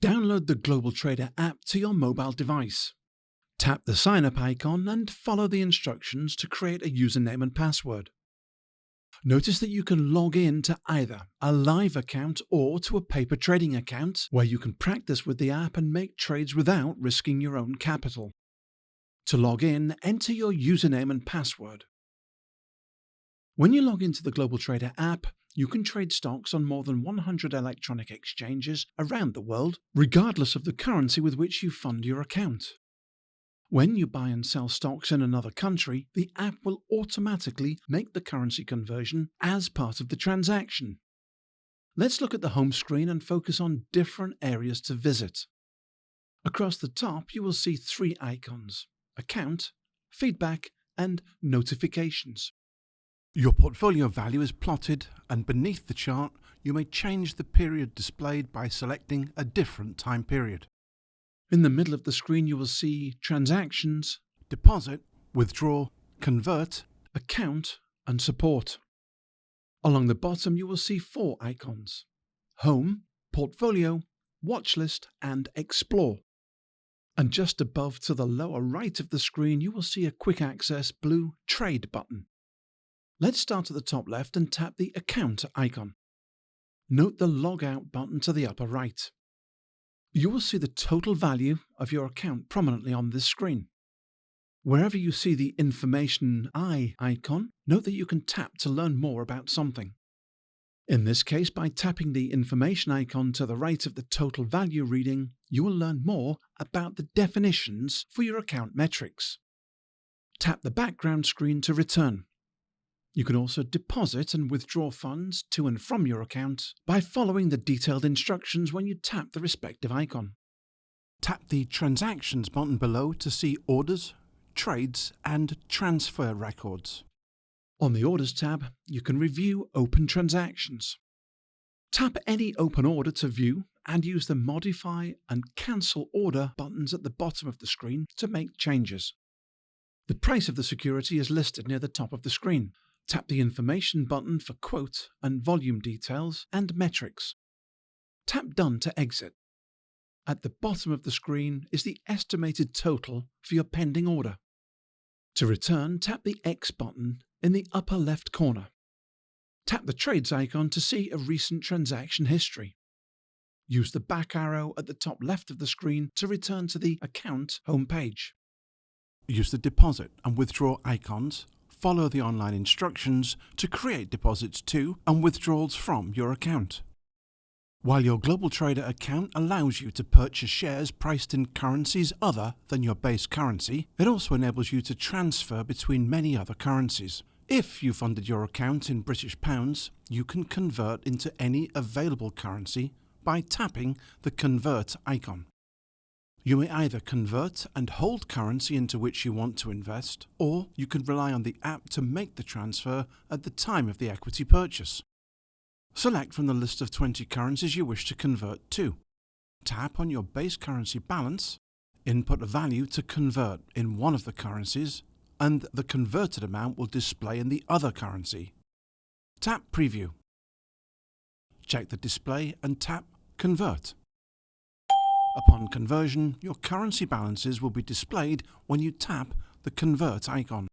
Download the GlobalTrader app to your mobile device. Tap the sign up icon and follow the instructions to create a username and password. Notice that you can log in to either a live account or to a paper trading account where you can practice with the app and make trades without risking your own capital. To log in, enter your username and password. When you log into the GlobalTrader app, you can trade stocks on more than 100 electronic exchanges around the world, regardless of the currency with which you fund your account. When you buy and sell stocks in another country, the app will automatically make the currency conversion as part of the transaction. Let's look at the home screen and focus on different areas to visit. Across the top, you will see 3 icons: Account, Feedback, and Notifications. Your portfolio value is plotted, and beneath the chart, you may change the period displayed by selecting a different time period. In the middle of the screen, you will see Transactions, Deposit, Withdraw, Convert, Account, and Support. Along the bottom, you will see 4 icons: Home, Portfolio, Watchlist, and Explore. And just above to the lower right of the screen, you will see a quick access blue Trade button. Let's start at the top left and tap the Account icon. Note the Log Out button to the upper right. You will see the total value of your account prominently on this screen. Wherever you see the Information Eye icon, note that you can tap to learn more about something. In this case, by tapping the Information icon to the right of the total value reading, you will learn more about the definitions for your account metrics. Tap the background screen to return. You can also deposit and withdraw funds to and from your account by following the detailed instructions when you tap the respective icon. Tap the Transactions button below to see orders, trades, and transfer records. On the Orders tab, you can review open transactions. Tap any open order to view and use the Modify and Cancel Order buttons at the bottom of the screen to make changes. The price of the security is listed near the top of the screen. Tap the Information button for quote and volume details and metrics. Tap Done to exit. At the bottom of the screen is the estimated total for your pending order. To return, tap the X button in the upper left corner. Tap the Trades icon to see a recent transaction history. Use the back arrow at the top left of the screen to return to the Account homepage. Use the Deposit and Withdraw icons. Follow the online instructions to create deposits to and withdrawals from your account. While your GlobalTrader account allows you to purchase shares priced in currencies other than your base currency, it also enables you to transfer between many other currencies. If you funded your account in British pounds, you can convert into any available currency by tapping the Convert icon. You may either convert and hold currency into which you want to invest, or you can rely on the app to make the transfer at the time of the equity purchase. Select from the list of 20 currencies you wish to convert to. Tap on your base currency balance, input a value to convert in one of the currencies, and the converted amount will display in the other currency. Tap Preview. Check the display and tap Convert. Upon conversion, your currency balances will be displayed when you tap the Convert icon.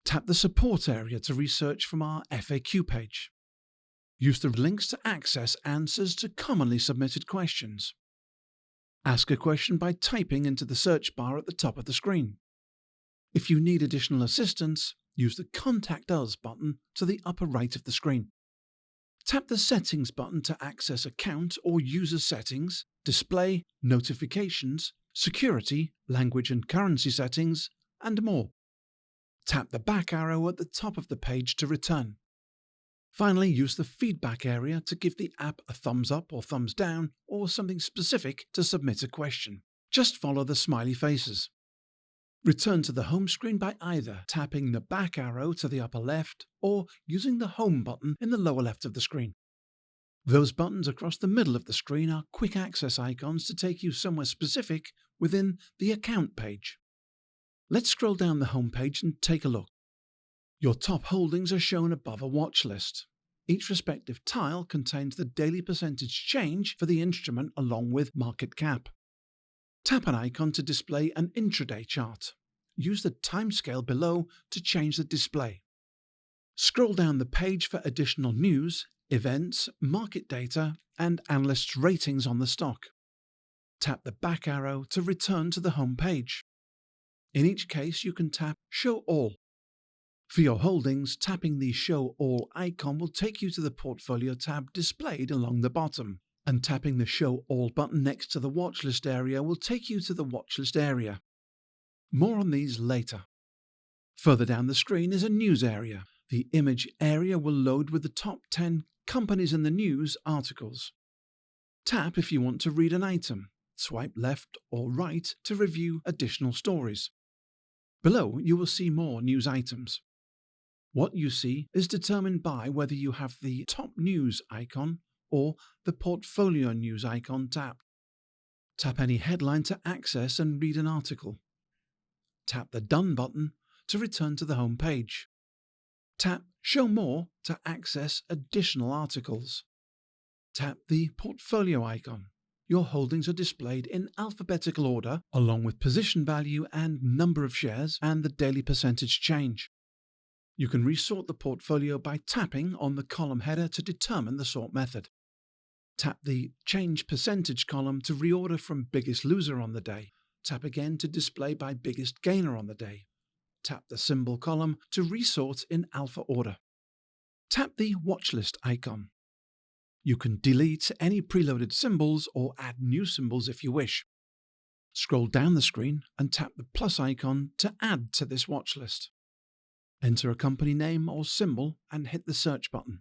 Tap the Support area to research from our FAQ page. Use the links to access answers to commonly submitted questions. Ask a question by typing into the search bar at the top of the screen. If you need additional assistance, use the Contact Us button to the upper right of the screen. Tap the Settings button to access account or user settings, display, notifications, security, language and currency settings, and more. Tap the back arrow at the top of the page to return. Finally, use the Feedback area to give the app a thumbs up or thumbs down or something specific to submit a question. Just follow the smiley faces. Return to the home screen by either tapping the back arrow to the upper left or using the Home button in the lower left of the screen. Those buttons across the middle of the screen are quick access icons to take you somewhere specific within the Account page. Let's scroll down the home page and take a look. Your top holdings are shown above a watch list. Each respective tile contains the daily percentage change for the instrument along with market cap. Tap an icon to display an intraday chart. Use the timescale below to change the display. Scroll down the page for additional news, events, market data, and analysts' ratings on the stock. Tap the back arrow to return to the home page. In each case, you can tap Show All. For your holdings, tapping the Show All icon will take you to the Portfolio tab displayed along the bottom, and tapping the Show All button next to the Watchlist area will take you to the Watchlist area. More on these later. Further down the screen is a News area. The Image area will load with the top 10 companies in the news articles. Tap if you want to read an item. Swipe left or right to review additional stories. Below, you will see more news items. What you see is determined by whether you have the Top News icon or the Portfolio News icon tapped. Tap any headline to access and read an article. Tap the Done button to return to the home page. Tap Show More to access additional articles. Tap the Portfolio icon. Your holdings are displayed in alphabetical order along with position value and number of shares and the daily percentage change. You can resort the portfolio by tapping on the column header to determine the sort method. Tap the Change Percentage column to reorder from biggest loser on the day. Tap again to display by biggest gainer on the day. Tap the Symbol column to resort in alpha order. Tap the Watchlist icon. You can delete any preloaded symbols or add new symbols if you wish. Scroll down the screen and tap the plus icon to add to this watch list. Enter a company name or symbol and hit the search button.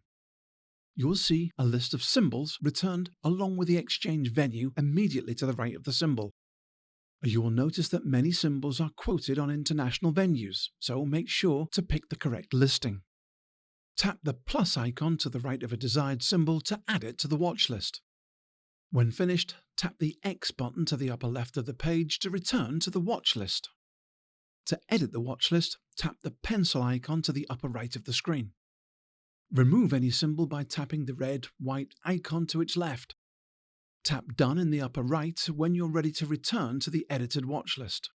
You will see a list of symbols returned along with the exchange venue immediately to the right of the symbol. You will notice that many symbols are quoted on international venues, so make sure to pick the correct listing. Tap the plus icon to the right of a desired symbol to add it to the watch list. When finished, tap the X button to the upper left of the page to return to the watch list. To edit the watch list, tap the pencil icon to the upper right of the screen. Remove any symbol by tapping the red, white icon to its left. Tap Done in the upper right when you're ready to return to the edited watch list.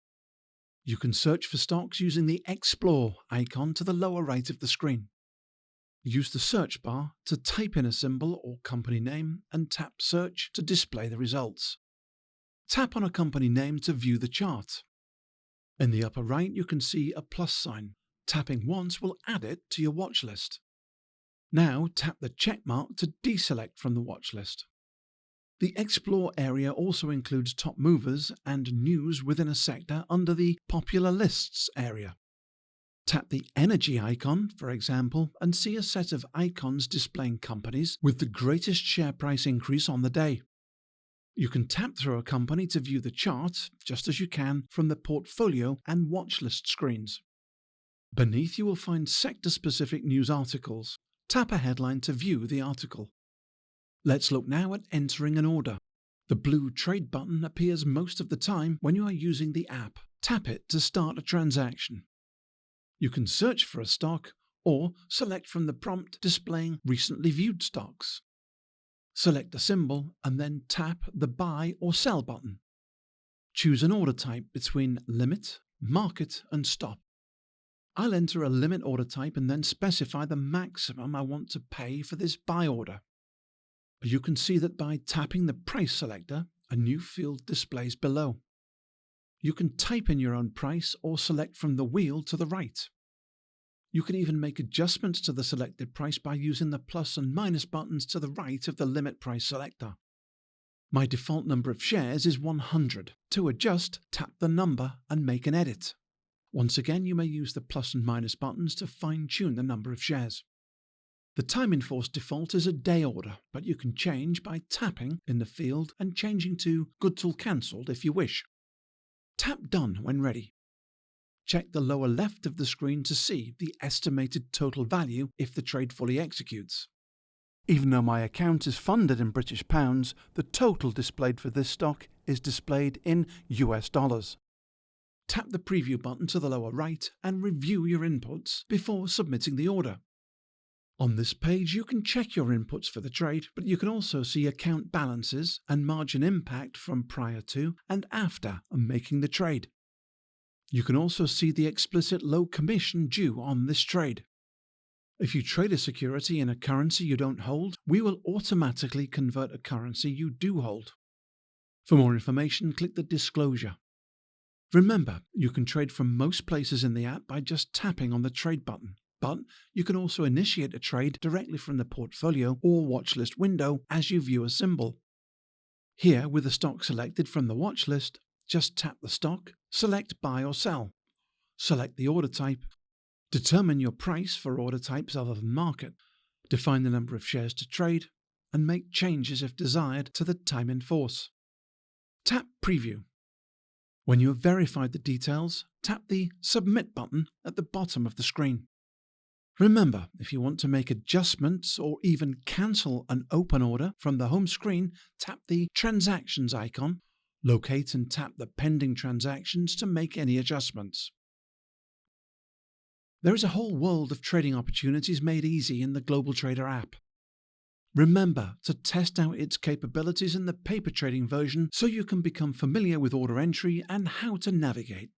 You can search for stocks using the Explore icon to the lower right of the screen. Use the search bar to type in a symbol or company name and tap Search to display the results. Tap on a company name to view the chart. In the upper right, you can see a plus sign. Tapping once will add it to your watch list. Now tap the check mark to deselect from the watch list. The Explore area also includes top movers and news within a sector under the Popular Lists area. Tap the Energy icon, for example, and see a set of icons displaying companies with the greatest share price increase on the day. You can tap through a company to view the chart, just as you can from the portfolio and watchlist screens. Beneath you will find sector-specific news articles. Tap a headline to view the article. Let's look now at entering an order. The blue Trade button appears most of the time when you are using the app. Tap it to start a transaction. You can search for a stock or select from the prompt displaying recently viewed stocks. Select a symbol and then tap the Buy or Sell button. Choose an order type between Limit, Market and Stop. I'll enter a limit order type and then specify the maximum I want to pay for this buy order. You can see that by tapping the price selector, a new field displays below. You can type in your own price or select from the wheel to the right. You can even make adjustments to the selected price by using the plus and minus buttons to the right of the limit price selector. My default number of shares is 100. To adjust, tap the number and make an edit. Once again, you may use the plus and minus buttons to fine-tune the number of shares. The time in force default is a day order, but you can change by tapping in the field and changing to Good Till Cancelled if you wish. Tap Done when ready. Check the lower left of the screen to see the estimated total value if the trade fully executes. Even though my account is funded in British pounds, the total displayed for this stock is displayed in US dollars. tap the preview button to the lower right and review your inputs before submitting the order. On this page, you can check your inputs for the trade, but you can also see account balances and margin impact from prior to and after making the trade. You can also see the explicit low commission due on this trade. If you trade a security in a currency you don't hold, we will automatically convert a currency you do hold. For more information, click the disclosure. Remember, you can trade from most places in the app by just tapping on the trade button, but you can also initiate a trade directly from the portfolio or watchlist window as you view a symbol. Here, with the stock selected from the watchlist, just tap the stock, select buy or sell, select the order type, determine your price for order types other than market, define the number of shares to trade, and make changes if desired to the time in force. Tap Preview. When you have verified the details, tap the Submit button at the bottom of the screen. Remember, if you want to make adjustments or even cancel an open order from the home screen, tap the Transactions icon, locate and tap the Pending Transactions to make any adjustments. There is a whole world of trading opportunities made easy in the GlobalTrader app. Remember to test out its capabilities in the paper trading version so you can become familiar with order entry and how to navigate.